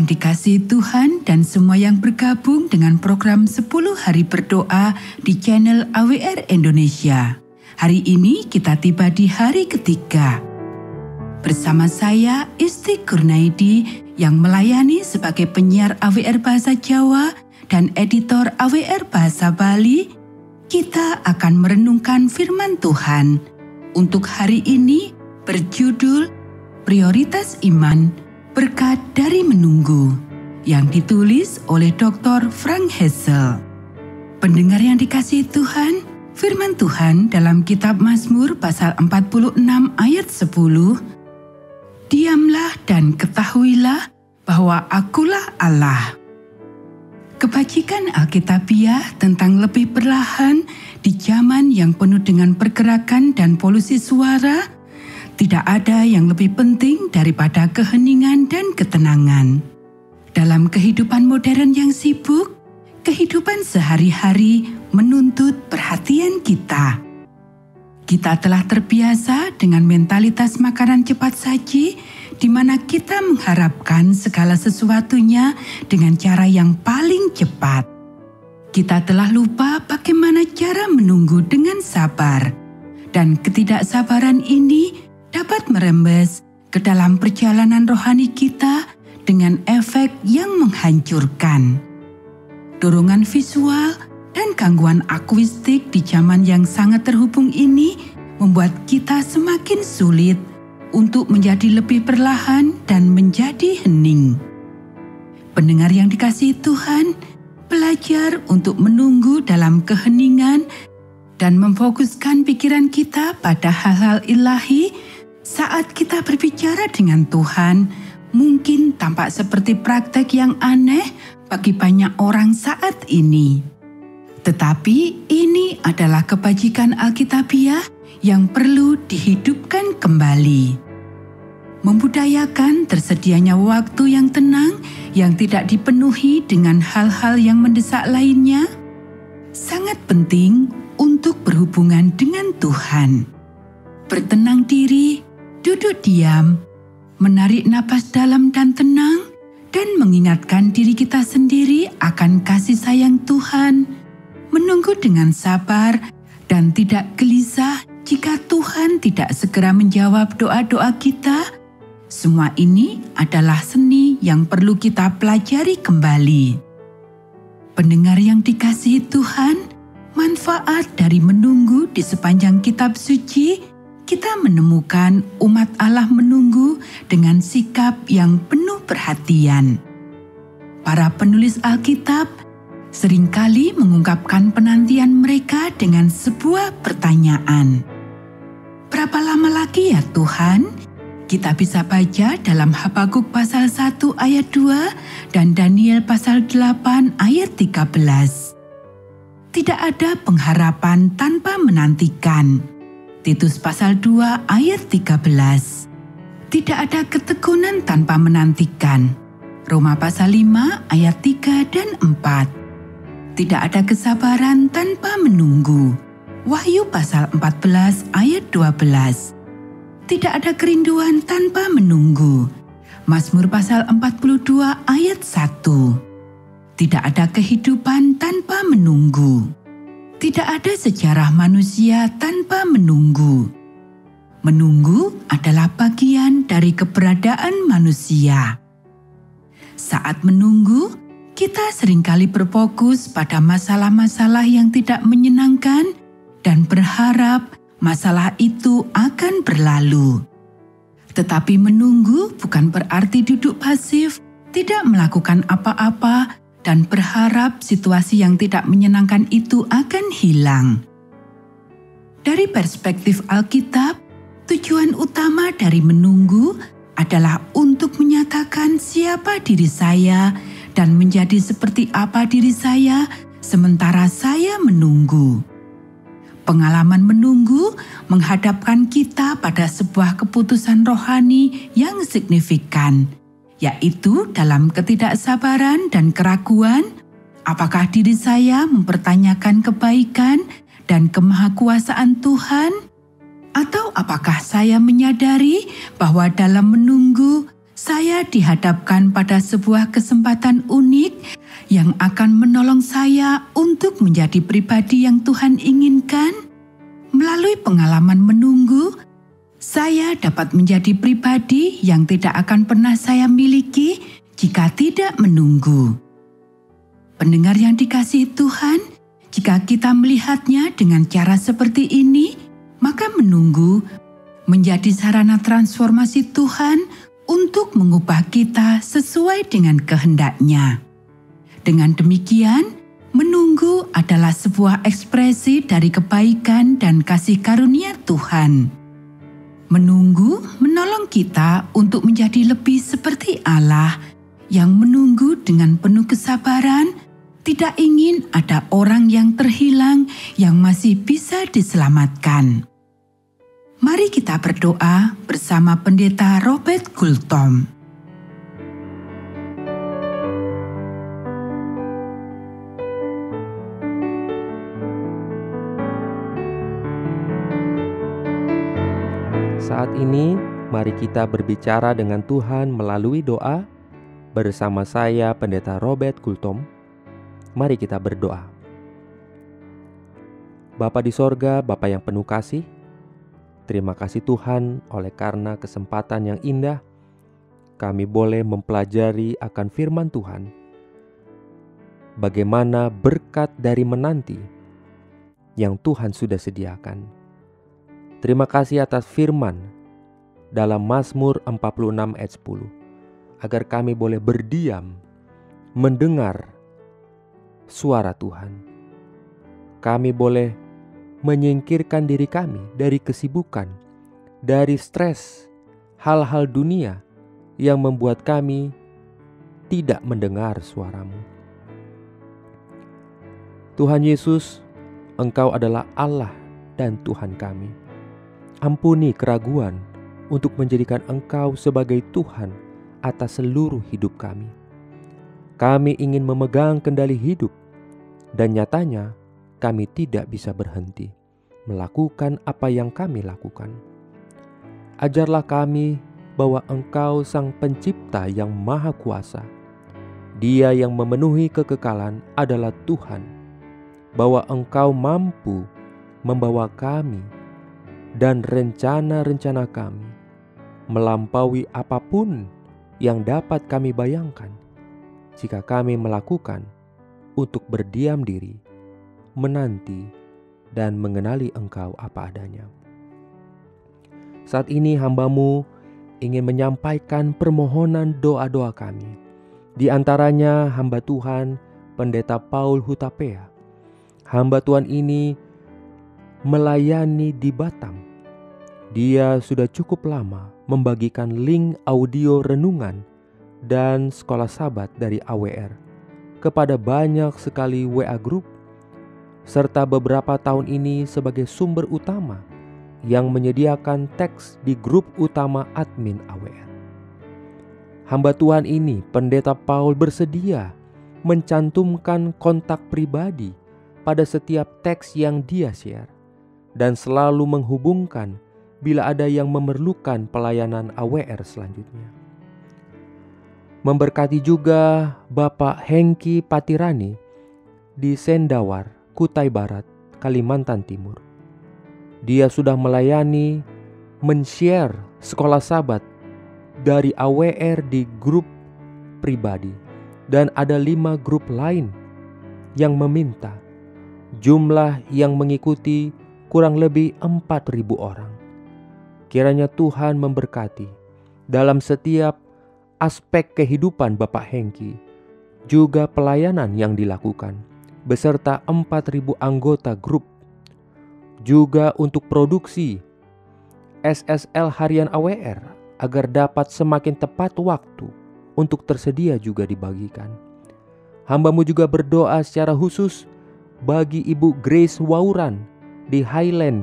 dikasihi Tuhan dan semua yang bergabung dengan program 10 hari berdoa di channel AWR Indonesia. Hari ini kita tiba di hari ketiga. Bersama saya, Isti Kurnaidi, yang melayani sebagai penyiar AWR Bahasa Jawa dan editor AWR Bahasa Bali, kita akan merenungkan firman Tuhan. Untuk hari ini berjudul Prioritas Iman, Berkat dari Menunggu, yang ditulis oleh Dr. Frank Hazel. Pendengar yang dikasihi Tuhan, firman Tuhan dalam kitab Mazmur pasal 46 ayat 10, "Diamlah dan ketahuilah bahwa akulah Allah." Kebajikan Alkitabiah tentang lebih perlahan di zaman yang penuh dengan pergerakan dan polusi suara. Tidak ada yang lebih penting daripada keheningan dan ketenangan. Dalam kehidupan modern yang sibuk, kehidupan sehari-hari menuntut perhatian kita. Kita telah terbiasa dengan mentalitas makanan cepat saji, di mana kita mengharapkan segala sesuatunya dengan cara yang paling cepat. Kita telah lupa bagaimana cara menunggu dengan sabar, dan ketidaksabaran ini dapat merembes ke dalam perjalanan rohani kita dengan efek yang menghancurkan. Dorongan visual dan gangguan akustik di zaman yang sangat terhubung ini membuat kita semakin sulit untuk menjadi lebih perlahan dan menjadi hening. Pendengar yang dikasihi Tuhan, belajar untuk menunggu dalam keheningan dan memfokuskan pikiran kita pada hal-hal ilahi. Saat kita berbicara dengan Tuhan, mungkin tampak seperti praktek yang aneh bagi banyak orang saat ini. Tetapi ini adalah kebajikan Alkitabiah yang perlu dihidupkan kembali. Membudayakan tersedianya waktu yang tenang yang tidak dipenuhi dengan hal-hal yang mendesak lainnya, sangat penting untuk berhubungan dengan Tuhan. Bertenang diri, duduk diam, menarik napas dalam dan tenang, dan mengingatkan diri kita sendiri akan kasih sayang Tuhan, menunggu dengan sabar dan tidak gelisah jika Tuhan tidak segera menjawab doa-doa kita. Semua ini adalah seni yang perlu kita pelajari kembali. Pendengar yang dikasihi Tuhan, manfaat dari menunggu di sepanjang kitab suci, kita menemukan umat Allah menunggu dengan sikap yang penuh perhatian. Para penulis Alkitab seringkali mengungkapkan penantian mereka dengan sebuah pertanyaan. Berapa lama lagi ya Tuhan? Kita bisa baca dalam Habakuk pasal 1 ayat 2 dan Daniel pasal 8 ayat 13. Tidak ada pengharapan tanpa menantikan. Titus pasal 2 ayat 13. Tidak ada ketekunan tanpa menantikan. Roma pasal 5 ayat 3 dan 4. Tidak ada kesabaran tanpa menunggu. Wahyu pasal 14 ayat 12. Tidak ada kerinduan tanpa menunggu. Mazmur pasal 42 ayat 1. Tidak ada kehidupan tanpa menunggu. Tidak ada sejarah manusia tanpa menunggu. Menunggu adalah bagian dari keberadaan manusia. Saat menunggu, kita seringkali berfokus pada masalah-masalah yang tidak menyenangkan dan berharap masalah itu akan berlalu. Tetapi menunggu bukan berarti duduk pasif, tidak melakukan apa-apa, dan berharap situasi yang tidak menyenangkan itu akan hilang. Dari perspektif Alkitab, tujuan utama dari menunggu adalah untuk menyatakan siapa diri saya dan menjadi seperti apa diri saya sementara saya menunggu. Pengalaman menunggu menghadapkan kita pada sebuah keputusan rohani yang signifikan, yaitu dalam ketidaksabaran dan keraguan, apakah diri saya mempertanyakan kebaikan dan kemahakuasaan Tuhan? Atau apakah saya menyadari bahwa dalam menunggu, saya dihadapkan pada sebuah kesempatan unik yang akan menolong saya untuk menjadi pribadi yang Tuhan inginkan. Melalui pengalaman menunggu, saya dapat menjadi pribadi yang tidak akan pernah saya miliki jika tidak menunggu. Pendengar yang dikasihi Tuhan, jika kita melihatnya dengan cara seperti ini, maka menunggu menjadi sarana transformasi Tuhan untuk mengubah kita sesuai dengan kehendak-Nya. Dengan demikian, menunggu adalah sebuah ekspresi dari kebaikan dan kasih karunia Tuhan. Menunggu menolong kita untuk menjadi lebih seperti Allah yang menunggu dengan penuh kesabaran, tidak ingin ada orang yang terhilang yang masih bisa diselamatkan. Mari kita berdoa bersama Pendeta Robert Gultom. Saat ini, mari kita berbicara dengan Tuhan melalui doa bersama saya, Pendeta Robert Gultom. Mari kita berdoa. Bapa di sorga, Bapa yang penuh kasih, terima kasih Tuhan oleh karena kesempatan yang indah kami boleh mempelajari akan firman Tuhan. Bagaimana berkat dari menanti yang Tuhan sudah sediakan. Terima kasih atas firman dalam Mazmur 46 ayat 10. Agar kami boleh berdiam, mendengar suara Tuhan. Kami boleh menyingkirkan diri kami dari kesibukan, dari stres, hal-hal dunia yang membuat kami tidak mendengar suara-Mu. Tuhan Yesus, Engkau adalah Allah dan Tuhan kami. Ampuni keraguan untuk menjadikan Engkau sebagai Tuhan atas seluruh hidup kami. Kami ingin memegang kendali hidup, dan nyatanya kami tidak bisa berhenti melakukan apa yang kami lakukan. Ajarlah kami bahwa Engkau Sang Pencipta yang Maha Kuasa. Dia yang memenuhi kekekalan adalah Tuhan. Bahwa Engkau mampu membawa kami dan rencana-rencana kami melampaui apapun yang dapat kami bayangkan jika kami melakukan untuk berdiam diri, menanti, dan mengenali Engkau apa adanya. Saat ini hamba-Mu ingin menyampaikan permohonan doa-doa kami. Di antaranya hamba Tuhan Pendeta Paul Hutapea. Hamba Tuhan ini melayani di Batam. Dia sudah cukup lama membagikan link audio renungan dan sekolah sahabat dari AWR kepada banyak sekali WA group, serta beberapa tahun ini sebagai sumber utama yang menyediakan teks di grup utama admin AWR. Hamba Tuhan ini, Pendeta Paul, bersedia mencantumkan kontak pribadi pada setiap teks yang dia share dan selalu menghubungkan bila ada yang memerlukan pelayanan AWR selanjutnya. Memberkati juga Bapak Hengki Patirani di Sendawar, Kutai Barat, Kalimantan Timur. Dia sudah melayani, men-share sekolah sahabat dari AWR di grup pribadi. Dan ada 5 grup lain yang meminta. Jumlah yang mengikuti kurang lebih 4.000 orang. Kiranya Tuhan memberkati dalam setiap aspek kehidupan Bapak Hengki, juga pelayanan yang dilakukan, beserta 4.000 anggota grup, juga untuk produksi SSL harian AWR agar dapat semakin tepat waktu untuk tersedia juga dibagikan. Hamba-Mu juga berdoa secara khusus bagi Ibu Grace Wauran di Highland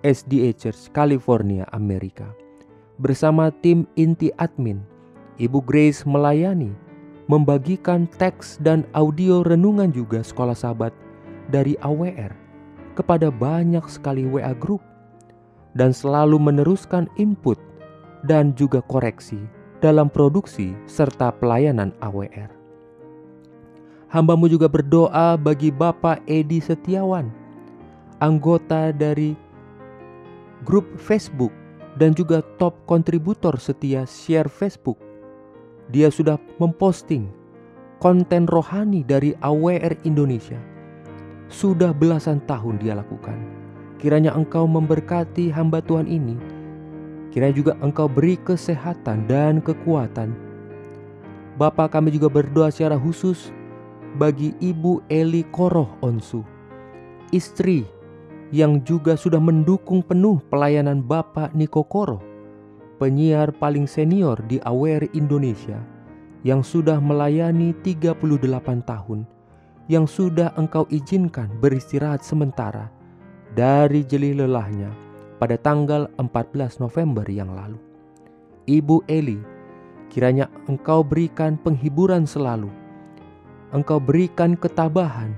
SDA Church, California, Amerika. Bersama tim inti admin, Ibu Grace melayani, membagikan teks dan audio renungan juga sekolah sahabat dari AWR kepada banyak sekali WA group, dan selalu meneruskan input dan juga koreksi dalam produksi serta pelayanan AWR. Hamba-Mu juga berdoa bagi Bapak Edi Setiawan, anggota dari grup Facebook dan juga top kontributor setia share Facebook. Dia sudah memposting konten rohani dari AWR Indonesia. Sudah belasan tahun dia lakukan. Kiranya Engkau memberkati hamba Tuhan ini. Kiranya juga Engkau beri kesehatan dan kekuatan. Bapa, kami juga berdoa secara khusus bagi Ibu Eli Koroh Onsu, istri yang juga sudah mendukung penuh pelayanan Bapak Niko Koroh, penyiar paling senior di AWR Indonesia, yang sudah melayani 38 tahun, yang sudah Engkau izinkan beristirahat sementara dari jelih lelahnya pada tanggal 14 November yang lalu. Ibu Eli, kiranya Engkau berikan penghiburan selalu. Engkau berikan ketabahan,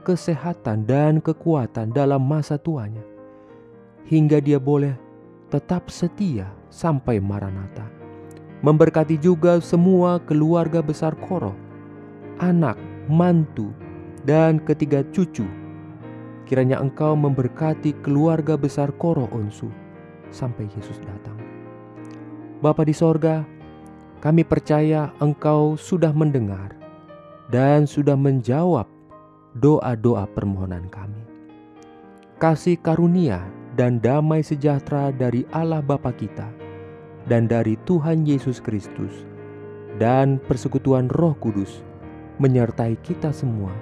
kesehatan dan kekuatan dalam masa tuanya, hingga dia boleh tetap setia sampai Maranatha. Memberkati juga semua keluarga besar Koroh, anak, mantu, dan ketiga cucu. Kiranya Engkau memberkati keluarga besar Koroh Onsu sampai Yesus datang. Bapa di sorga, kami percaya Engkau sudah mendengar dan sudah menjawab doa-doa permohonan kami. Kasih karunia dan damai sejahtera dari Allah Bapa kita dan dari Tuhan Yesus Kristus dan persekutuan Roh Kudus menyertai kita semua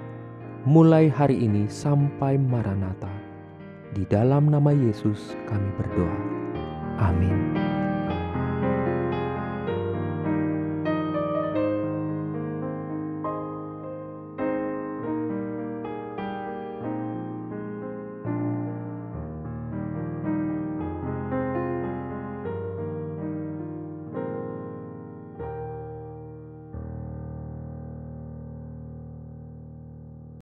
mulai hari ini sampai Maranatha. Di dalam nama Yesus kami berdoa. Amin.